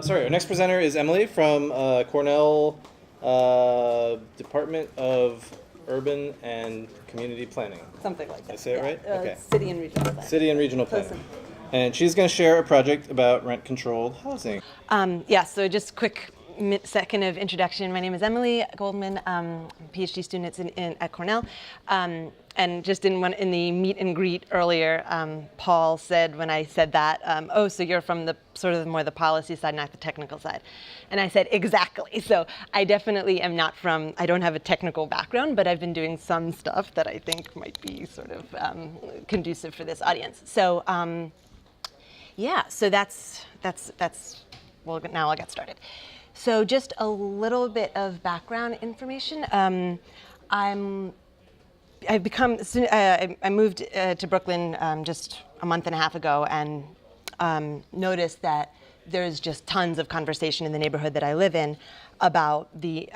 Sorry, our next presenter is Emily from Cornell Department of Urban and Community Planning. Something like that. Did I say it right? Okay. City and regional planning. City and Regional Planning. And she's going to share a project about rent-controlled housing. So just quick second of introduction. My name is Emily Goldman, PhD student at Cornell. And just in the meet and greet earlier, Paul said when I said that, oh, so you're from the sort of more the policy side, not the technical side. And I said, exactly. So I definitely am not I don't have a technical background, but I've been doing some stuff that I think might be sort of conducive for this audience. So yeah, so that's, well, now I'll get started. So just a little bit of background information. I moved to Brooklyn just a month and a half ago and noticed that there's just tons of conversation in the neighborhood that I live in about the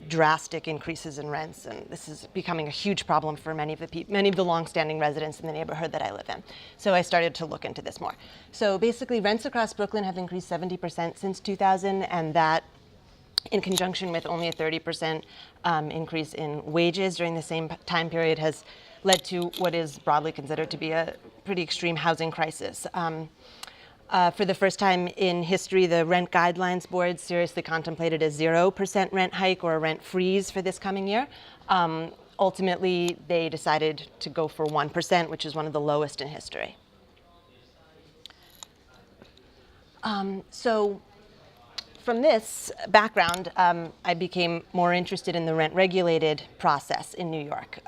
drastic increases in rents, and this is becoming a huge problem for many of the longstanding residents in the neighborhood that I live in. So I started to look into this more. So basically, rents across Brooklyn have increased 70% since 2000, and that, in conjunction with only a 30% increase in wages during the same time period, has led to what is broadly considered to be a pretty extreme housing crisis. For the first time in history, the Rent Guidelines Board seriously contemplated a 0% rent hike or a rent freeze for this coming year. Ultimately, they decided to go for 1%, which is one of the lowest in history. So from this background, I became more interested in the rent-regulated process in New York.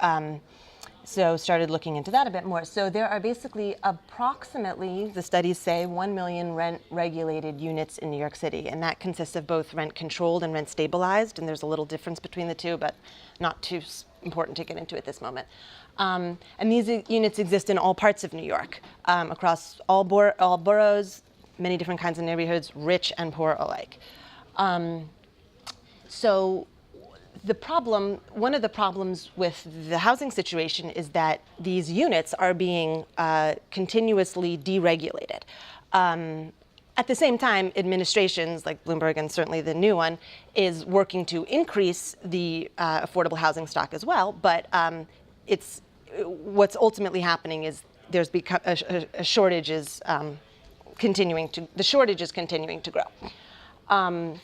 So started looking into that a bit more. So there are basically approximately, the studies say, 1 million rent-regulated units in New York City, and that consists of both rent-controlled and rent-stabilized, and there's a little difference between the two, but not too important to get into at this moment. And these units exist in all parts of New York, across all boroughs, many different kinds of neighborhoods, rich and poor alike. So one of the problems with the housing situation is that these units are being continuously deregulated. At the same time, administrations like Bloomberg, and certainly the new one, is working to increase the affordable housing stock as well, but what's ultimately happening is there's become a shortage is continuing to grow.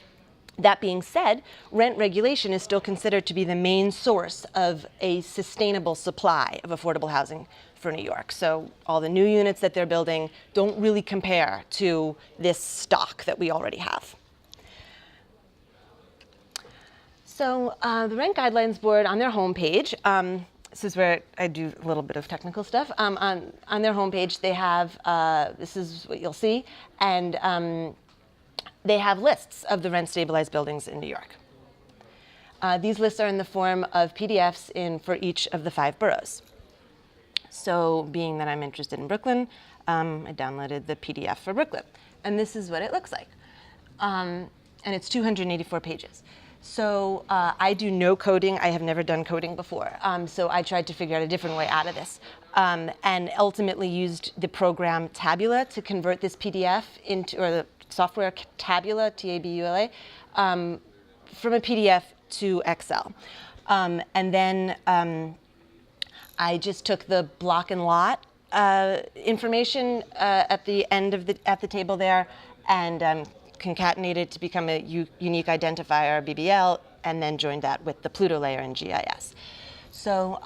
That being said, rent regulation is still considered to be the main source of a sustainable supply of affordable housing for New York. So all the new units that they're building don't really compare to this stock that we already have. So the Rent Guidelines Board, on their homepage, this is where I do a little bit of technical stuff. On their homepage, they have, this is what you'll see, and they have lists of the rent-stabilized buildings in New York. These lists are in the form of PDFs for each of the 5 boroughs. So being that I'm interested in Brooklyn, I downloaded the PDF for Brooklyn. And this is what it looks like. And it's 284 pages. So I do no coding. I have never done coding before. So I tried to figure out a different way out of this. And ultimately used the program Tabula to convert this PDF into, or the software Tabula, T-A-B-U-L-A, from a PDF to Excel. And then I just took the block and lot information at the end of the table there and concatenated to become a unique identifier, BBL, and then joined that with the Pluto Layer in GIS. So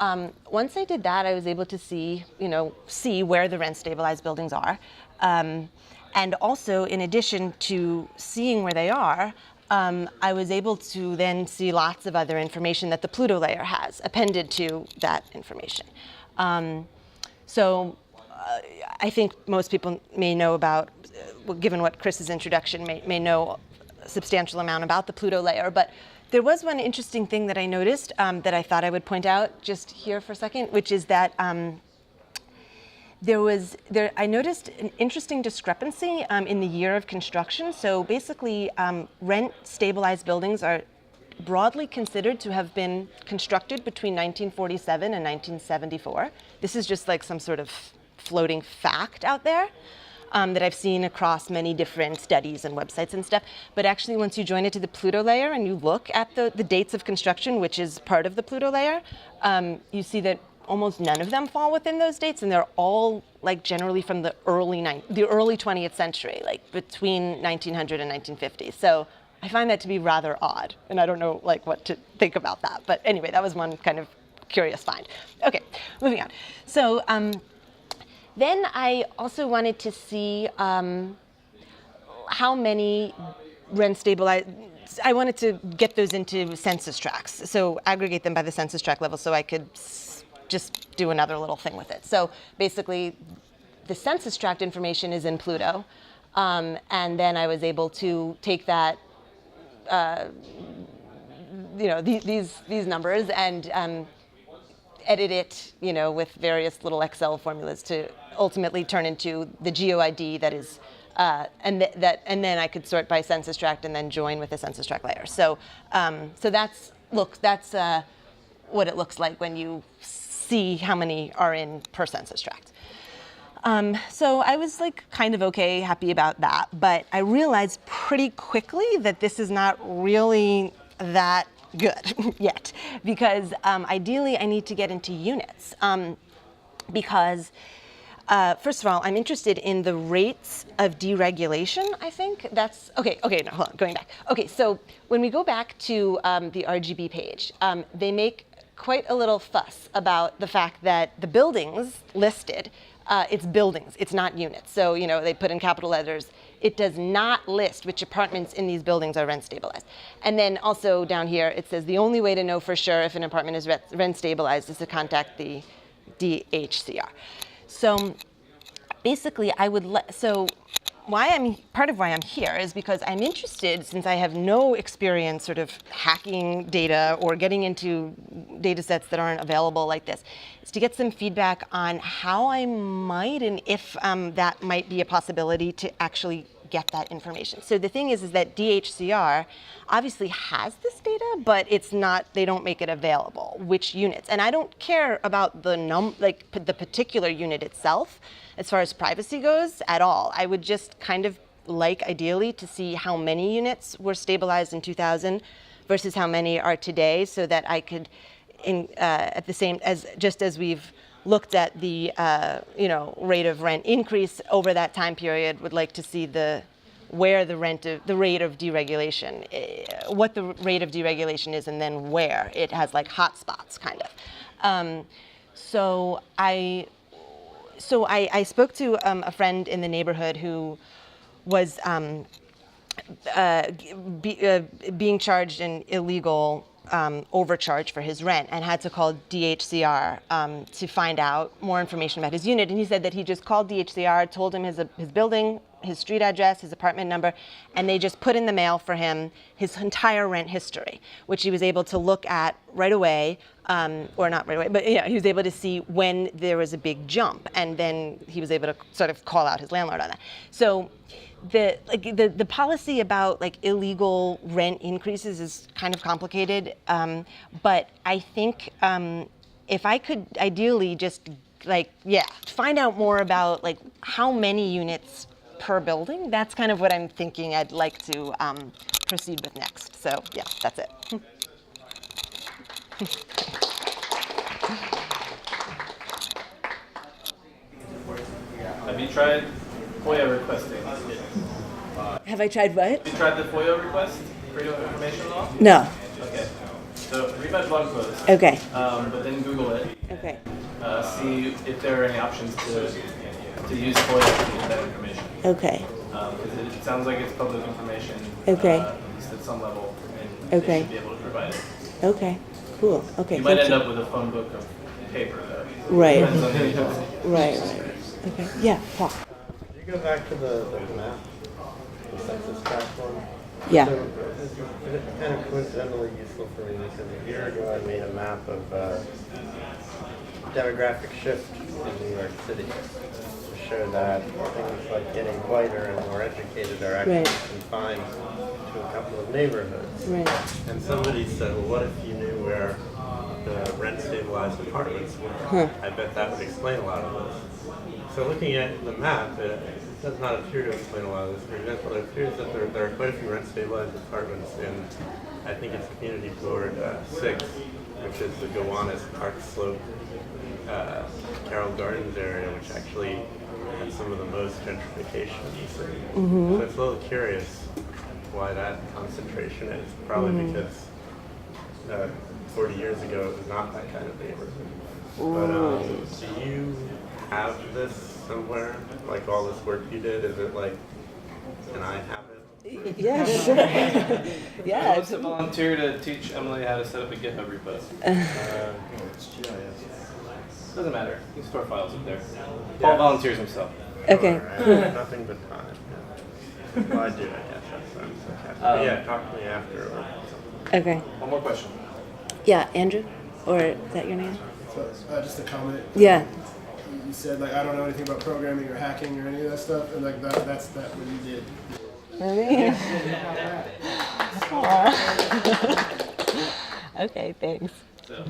once I did that, I was able to see where the rent-stabilized buildings are. And also, in addition to seeing where they are, I was able to then see lots of other information that the Pluto Layer has appended to that information. So I think most people may know about, given what Chris's introduction, may know a substantial amount about the Pluto Layer. But there was one interesting thing that I noticed that I thought I would point out just here for a second, which is that I noticed an interesting discrepancy in the year of construction. So basically, rent-stabilized buildings are broadly considered to have been constructed between 1947 and 1974. This is just like some sort of floating fact out there that I've seen across many different studies and websites and stuff. But actually, once you join it to the Pluto layer and you look at the dates of construction, which is part of the Pluto layer, you see that almost none of them fall within those dates, and they're all like generally from the early 20th century, like between 1900 and 1950. So I find that to be rather odd, and I don't know like what to think about that. But anyway, that was one kind of curious find. Okay, moving on. So then I also wanted to see how many rent stabilized. I wanted to get those into census tracts, so aggregate them by the census tract level, so I could just do another little thing with it. So basically, the census tract information is in Pluto, and then I was able to take that, these numbers and edit it, with various little Excel formulas to ultimately turn into the GeoID that is, and then I could sort by census tract and then join with the census tract layer. So, that's what it looks like when you see how many are in per census tract. So I was like kind of okay, happy about that, but I realized pretty quickly that this is not really that good yet, because ideally I need to get into units, because first of all, I'm interested in the rates of deregulation, I think. That's, okay, no, hold on, going back. Okay, so when we go back to the RGB page, they make quite a little fuss about the fact that the buildings listed, it's buildings, it's not units. So, they put in capital letters, it does not list which apartments in these buildings are rent stabilized. And then also down here, it says the only way to know for sure if an apartment is rent stabilized is to contact the DHCR. So basically, part of why I'm here is because I'm interested, since I have no experience sort of hacking data or getting into data sets that aren't available like this, is to get some feedback on how I might and if that might be a possibility to actually get that information. So the thing is that DHCR obviously has this data, but they don't make it available, which units. And I don't care about the particular unit itself as far as privacy goes at all. I would just kind of like, ideally, to see how many units were stabilized in 2000 versus how many are today, so that I could, at the same, just as we've looked at the rate of rent increase over that time period, would like to see the rate of deregulation, what the rate of deregulation is, and then where it has like hot spots, kind of. So I spoke to a friend in the neighborhood who was being charged an illegal overcharge for his rent and had to call DHCR to find out more information about his unit. And he said that he just called DHCR, told him his building, his street address, his apartment number, and they just put in the mail for him his entire rent history, which he was able to look at right away, or not right away, but he was able to see when there was a big jump, and then he was able to sort of call out his landlord on that. So the policy about like illegal rent increases is kind of complicated, but I think if I could ideally just find out more about like how many units per building, that's kind of what I'm thinking I'd like to proceed with next. So yeah, that's it. Have you tried FOIA requesting? Have I tried what? Have you tried the FOIA request, Freedom of Information Law? No. Okay. So read my blog post. Okay. But then Google it. Okay. See if there are any options to use FOIA to get that information. Okay. Because it sounds like it's public information. Okay. At least at some level, and they should be able to provide it. Okay. Cool. Okay. You might end up with a phone book of paper, though. Right. Depends on the agency. Right. Okay. Yeah. Paul. Can you go back to the map, the census tract one? Yeah. So, it's kind of coincidentally useful for me because a year ago I made a map of demographic shift in New York City to show that things like getting whiter and more educated are actually confined to to a couple of neighborhoods. Right. And somebody said, well, what if you knew where the rent-stabilized apartments were? I bet that would explain a lot of this. So looking at the map, it does not appear to explain a lot of this. For example, it appears that there are quite a few rent-stabilized apartments in, I think it's Community Board 6, which is the Gowanus Park Slope, Carroll Gardens area, which actually has some of the most gentrification in the city. So it's a little curious why that concentration is. Probably because 40 years ago it was not that kind of neighborhood. But do you have this somewhere? Like all this work you did, is it like, can I have it? Yeah, sure. Yeah. Who wants to volunteer to teach Emily how to set up a GitHub repo? It's GIS. Doesn't matter. You can store files up there. Paul volunteers himself. Okay. Right. Nothing but time. Yeah. Well, I do, I guess. That's but yeah, talk to me after or something. Okay. One more question. Yeah, Andrew? Or is that your name? So, just a comment. Yeah. You said like I don't know anything about programming or hacking or any of that stuff, and like that's what you did. Really? Aw. Okay, thanks. So.